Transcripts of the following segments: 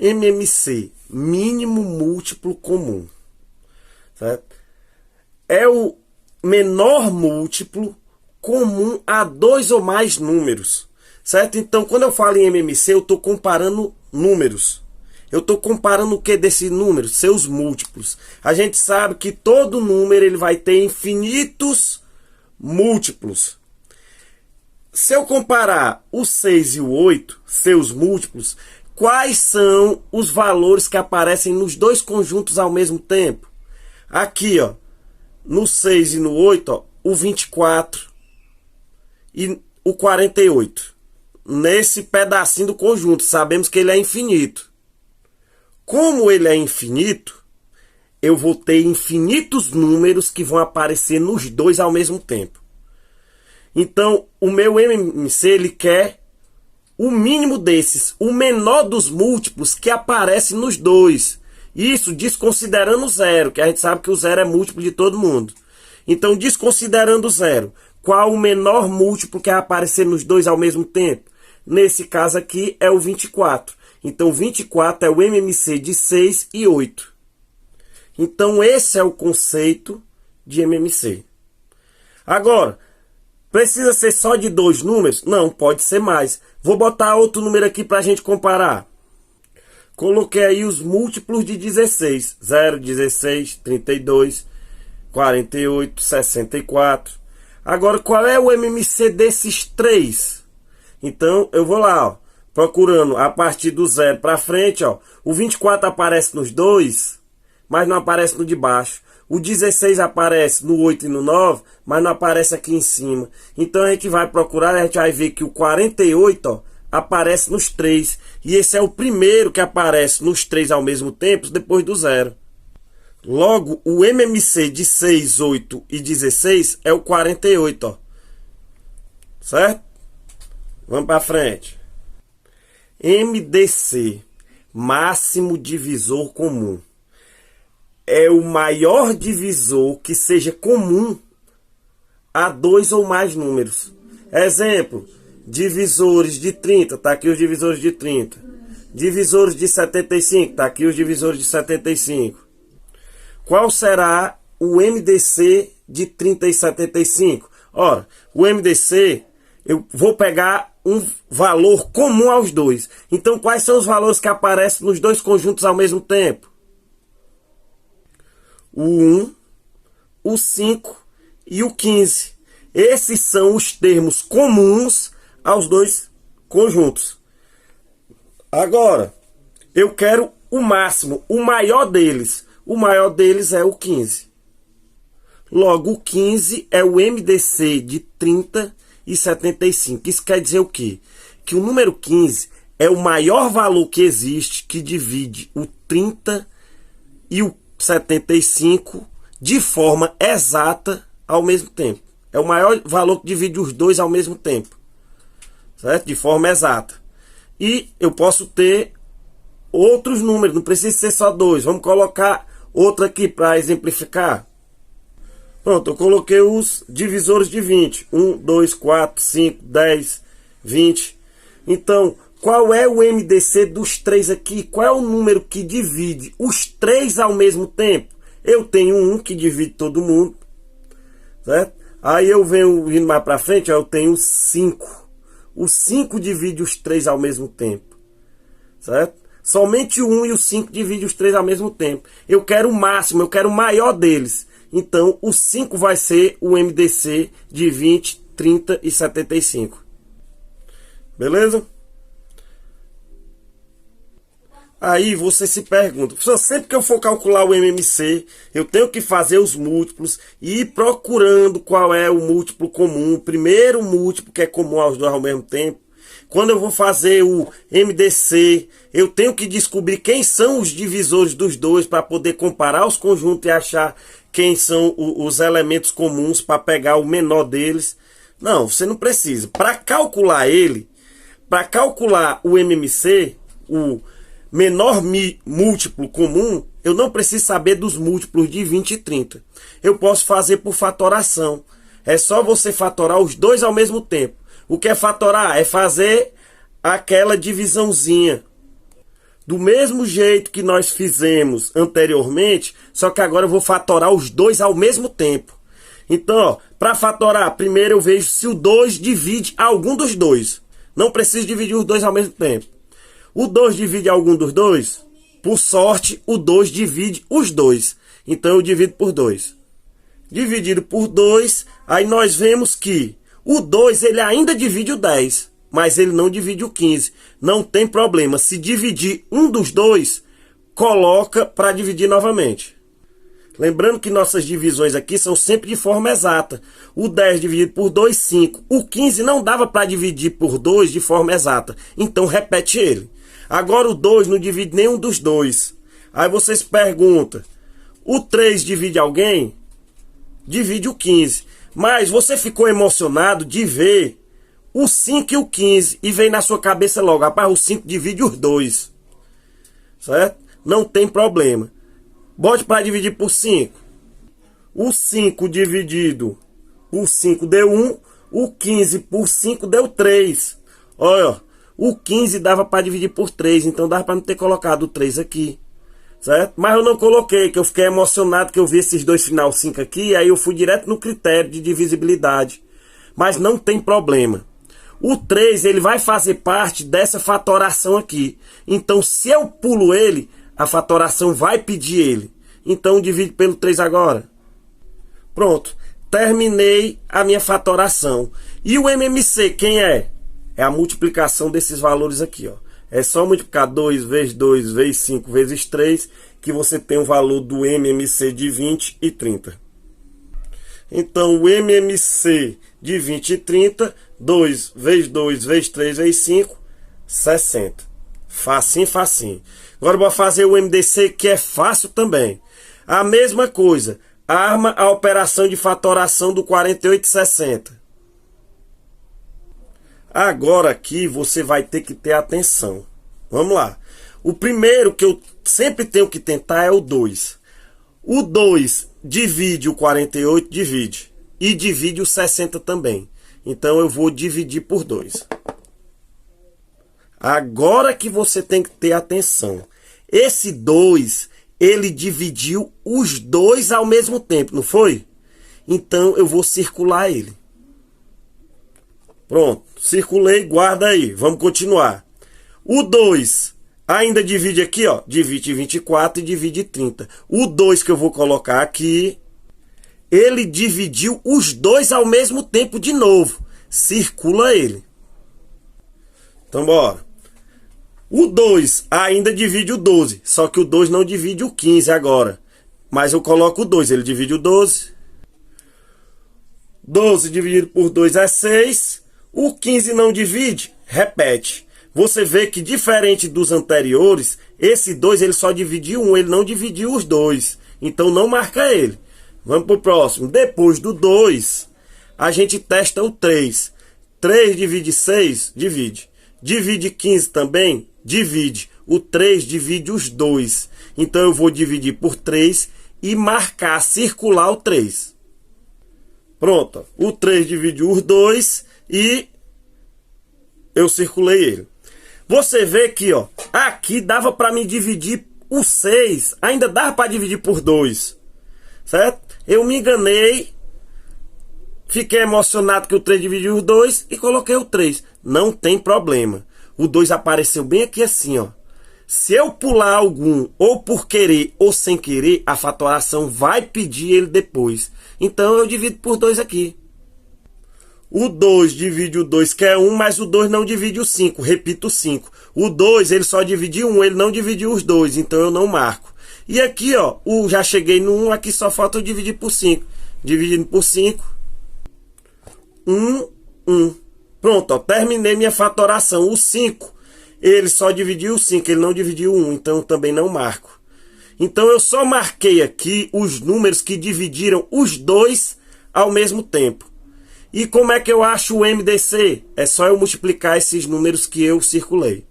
MMC, mínimo múltiplo comum, certo? É o menor múltiplo comum a dois ou mais números, certo? Então, quando eu falo em MMC, eu estou comparando números. Eu estou comparando o que desse número? Seus múltiplos. A gente sabe que todo número ele vai ter infinitos múltiplos. Se eu comparar o 6 e o 8, seus múltiplos, quais são os valores que aparecem nos dois conjuntos ao mesmo tempo? Aqui, ó, no 6 e no 8, ó, o 24 e o 48. Nesse pedacinho do conjunto, sabemos que ele é infinito. Como ele é infinito, eu vou ter infinitos números que vão aparecer nos dois ao mesmo tempo. Então, o meu MMC, ele quer o mínimo desses, o menor dos múltiplos que aparece nos dois. Isso desconsiderando o zero, que a gente sabe que o zero é múltiplo de todo mundo. Então, desconsiderando o zero, qual o menor múltiplo que vai aparecer nos dois ao mesmo tempo? Nesse caso aqui é o 24. Então, 24 é o MMC de 6 e 8. Então, esse é o conceito de MMC. Agora, precisa ser só de dois números? Não, pode ser mais. Vou botar outro número aqui para a gente comparar. Coloquei aí os múltiplos de 16. 0, 16, 32, 48, 64. Agora, qual é o MMC desses três? Então, eu vou lá, ó, procurando a partir do 0 para frente. Ó, o 24 aparece nos dois, mas não aparece no de baixo. O 16 aparece no 8 e no 9, mas não aparece aqui em cima. Então a gente vai procurar, a gente vai ver que o 48, ó, aparece nos três. E esse é o primeiro que aparece nos três ao mesmo tempo, depois do 0. Logo, o MMC de 6, 8 e 16 é o 48, ó. Certo? Vamos para frente. MDC, máximo divisor comum. É o maior divisor que seja comum a dois ou mais números. Exemplo, divisores de 30, tá aqui os divisores de 30. Divisores de 75, tá aqui os divisores de 75. Qual será o MDC de 30 e 75? Ora, o MDC, eu vou pegar um valor comum aos dois. Então, quais são os valores que aparecem nos dois conjuntos ao mesmo tempo? O 1, o 5 e o 15. Esses são os termos comuns aos dois conjuntos. Agora, eu quero o máximo, o maior deles. O maior deles é o 15. Logo, o 15 é o MDC de 30 e 75. Isso quer dizer o quê? Que o número 15 é o maior valor que existe que divide o 30 e o 75 de forma exata ao mesmo tempo. É o maior valor que divide os dois ao mesmo tempo, certo? De forma exata. E eu posso ter outros números, não precisa ser só dois. Vamos colocar outro aqui para exemplificar. Pronto, eu coloquei os divisores de 20. 1, 2, 4, 5, 10, 20. Então, qual é o MDC dos três aqui? Qual é o número que divide os três ao mesmo tempo? Eu tenho um que divide todo mundo, certo? Aí eu venho vindo mais para frente, ó, eu tenho 5. O 5 divide os três ao mesmo tempo, certo? Somente o 1 e o 5 dividem os três ao mesmo tempo. Eu quero o máximo, eu quero o maior deles. Então, o 5 vai ser o MDC de 20, 30 e 75. Beleza? Aí você se pergunta, sempre que eu for calcular o MMC, eu tenho que fazer os múltiplos e ir procurando qual é o múltiplo comum, o primeiro múltiplo que é comum aos dois ao mesmo tempo. Quando eu vou fazer o MDC, eu tenho que descobrir quem são os divisores dos dois para poder comparar os conjuntos e achar quem são os elementos comuns para pegar o menor deles. Não, você não precisa. Para calcular ele, para calcular o MMC, o menor múltiplo comum, eu não preciso saber dos múltiplos de 20 e 30. Eu posso fazer por fatoração. É só você fatorar os dois ao mesmo tempo. O que é fatorar? É fazer aquela divisãozinha. do mesmo jeito que nós fizemos anteriormente, só que agora eu vou fatorar os dois ao mesmo tempo. Então, para fatorar, primeiro eu vejo se o 2 divide algum dos dois. Não preciso dividir os dois ao mesmo tempo. O 2 divide algum dos dois? Por sorte, o 2 divide os dois. Então eu divido por 2. Dividido por 2, aí nós vemos que o 2 ele ainda divide o 10, mas ele não divide o 15. Não tem problema, se dividir um dos dois, coloca para dividir novamente. Lembrando que nossas divisões aqui são sempre de forma exata. O 10 dividido por 2, 5. O 15 não dava para dividir por 2 de forma exata, então repete ele. Agora o 2 não divide nenhum dos dois. Aí vocês perguntam, o 3 divide alguém? Divide o 15. Mas você ficou emocionado de ver o 5 e o 15 e veio na sua cabeça logo, rapaz, o 5 divide os dois. Certo? Não tem problema. Bote para dividir por 5. O 5 dividido por 5 deu 1. O 15 por 5 deu 3. Olha, o 15 dava para dividir por 3. Então dava para não ter colocado o 3 aqui. Certo? Mas eu não coloquei, que eu fiquei emocionado que eu vi esses dois final 5 aqui. Aí eu fui direto no critério de divisibilidade. Mas não tem problema. O 3 ele vai fazer parte dessa fatoração aqui. Então se eu pulo ele, a fatoração vai pedir ele. Então divide pelo 3 agora. Pronto. Terminei a minha fatoração. E o MMC quem é? É a multiplicação desses valores aqui, ó. É só multiplicar 2 vezes 2 vezes 5 vezes 3 que você tem o valor do MMC de 20 e 30. Então o MMC de 20 e 30, 2 vezes 2 vezes 3 vezes 5, 60. Facinho, facinho. Agora eu vou fazer o MDC, que é fácil também. A mesma coisa. Arma a operação de fatoração do 48 e 60. Agora aqui você vai ter que ter atenção. Vamos lá. O primeiro que eu sempre tenho que tentar é o 2. O 2 divide o 48, divide. E divide o 60 também. Então eu vou dividir por 2. Agora que você tem que ter atenção. Esse 2, ele dividiu os dois ao mesmo tempo, não foi? Então eu vou circular ele. Pronto, circulei, guarda aí. Vamos continuar. O 2 ainda divide aqui, ó. Divide 24 e divide 30. O 2 que eu vou colocar aqui, ele dividiu os dois ao mesmo tempo de novo. Circula ele. Então bora. O 2 ainda divide o 12, só que o 2 não divide o 15 agora. Mas eu coloco o 2, ele divide o 12. 12 dividido por 2 é 6. O 15 não divide, repete. Você vê que diferente dos anteriores, esse 2 ele só dividiu 1, ele não dividiu os dois. Então não marca ele. Vamos para o próximo. Depois do 2, a gente testa o 3. 3 divide 6, divide. Divide 15 também, divide. O 3 divide os dois. Então eu vou dividir por 3 e marcar, circular o 3. Pronto. O 3 divide os dois e eu circulei ele. Você vê que, ó, aqui dava para me dividir o 6. Ainda dava para dividir por 2. Certo? Eu me enganei. Fiquei emocionado que o 3 dividiu os dois e coloquei o 3. Não tem problema. O 2 apareceu bem aqui assim, ó. Se eu pular algum, ou por querer ou sem querer, a fatoração vai pedir ele depois. Então eu divido por 2 aqui. O 2 divide o 2, que é 1, mas o 2 não divide o 5. Repito o 5. O 2 ele só divide 1, ele não dividiu os dois, então eu não marco. E aqui, ó, já cheguei no 1, aqui só falta eu dividir por 5. Dividindo por 5. 1, 1. Pronto, ó, terminei minha fatoração. O 5, ele só dividiu o 5, ele não dividiu o 1, então eu também não marco. Então eu só marquei aqui os números que dividiram os dois ao mesmo tempo. E como é que eu acho o MDC? É só eu multiplicar esses números que eu circulei.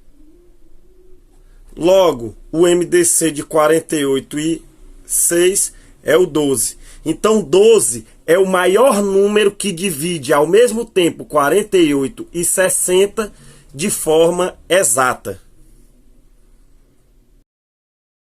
Logo, o MDC de 48 e 6 é o 12. Então 12 é o maior número que divide ao mesmo tempo 48 e 60 de forma exata.